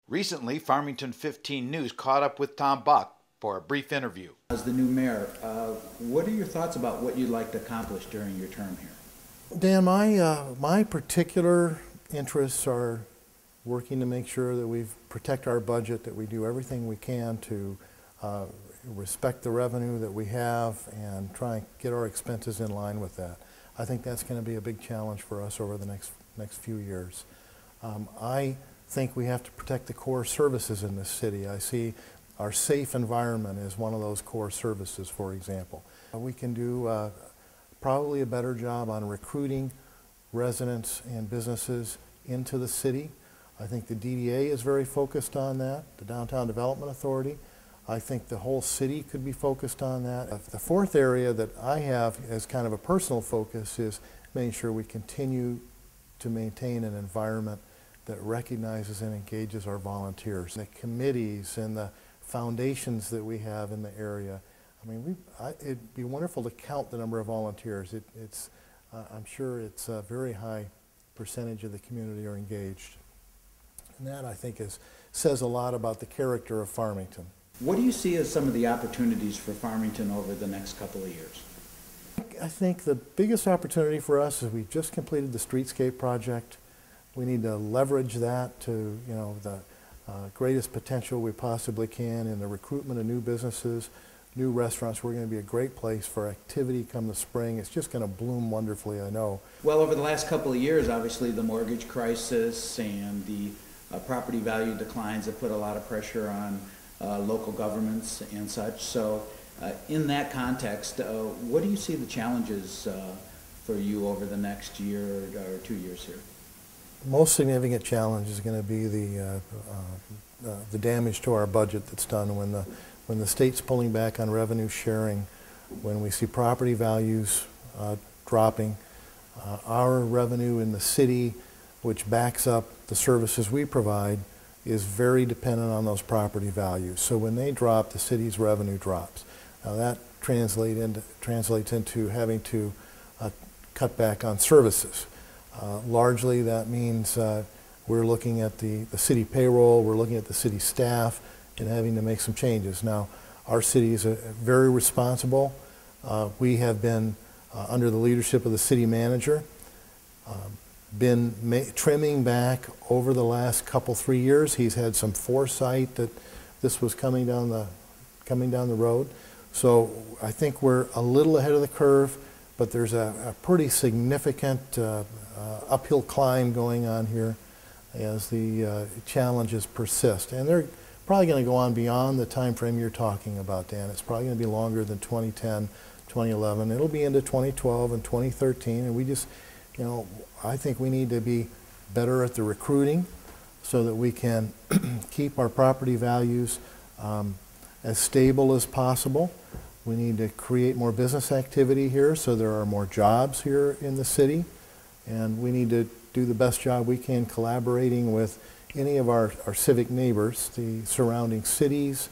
Recently, Farmington 15 News caught up with Tom Buck for a brief interview. As the new mayor, what are your thoughts about what you'd like to accomplish during your term here? Dan, my particular interests are working to make sure that we protect our budget, that we do everything we can to respect the revenue that we have and try and get our expenses in line with that. I think that's going to be a big challenge for us over the next few years. I think we have to protect the core services in this city. I see our safe environment as one of those core services, for example. We can do probably a better job on recruiting residents and businesses into the city. I think the DDA is very focused on that, the Downtown Development Authority. I think the whole city could be focused on that. The fourth area that I have as kind of a personal focus is making sure we continue to maintain an environment that recognizes and engages our volunteers. The committees and the foundations that we have in the area. I mean, it'd be wonderful to count the number of volunteers. I'm sure it's a very high percentage of the community are engaged. And that, I think, says a lot about the character of Farmington. What do you see as some of the opportunities for Farmington over the next couple of years? I think the biggest opportunity for us is we've just completed the streetscape project. We need to leverage that to, the greatest potential we possibly can in the recruitment of new businesses, new restaurants. We're going to be a great place for activity come the spring. It's just going to bloom wonderfully, I know. Well, over the last couple of years, obviously the mortgage crisis and the property value declines have put a lot of pressure on local governments and such. So in that context, what do you see the challenges for you over the next year or 2 years here? Most significant challenge is going to be the damage to our budget that's done when the state's pulling back on revenue sharing, when we see property values dropping. Our revenue in the city, which backs up the services we provide, is very dependent on those property values. So when they drop, the city's revenue drops. Now that translates into having to cut back on services. Largely that means we're looking at the city payroll, we're looking at the city staff, and having to make some changes. Now, our city is very responsible. We have been, under the leadership of the city manager, been trimming back over the last 3 years. He's had some foresight that this was coming down the road. So I think we're a little ahead of the curve, but there's a pretty significant uphill climb going on here as the challenges persist. And they're probably going to go on beyond the time frame you're talking about, Dan. It's probably going to be longer than 2010, 2011. It'll be into 2012 and 2013, and we just, I think we need to be better at the recruiting so that we can keep our property values as stable as possible. We need to create more business activity here so there are more jobs here in the city, and we need to do the best job we can collaborating with any of our civic neighbors, the surrounding cities,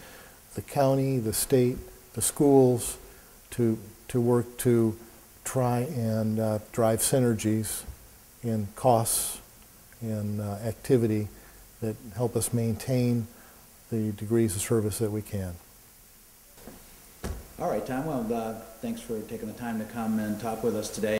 the county, the state, the schools, to work to try and drive synergies in costs and activity that help us maintain the degrees of service that we can. All right, Tom. Well, thanks for taking the time to come and talk with us today.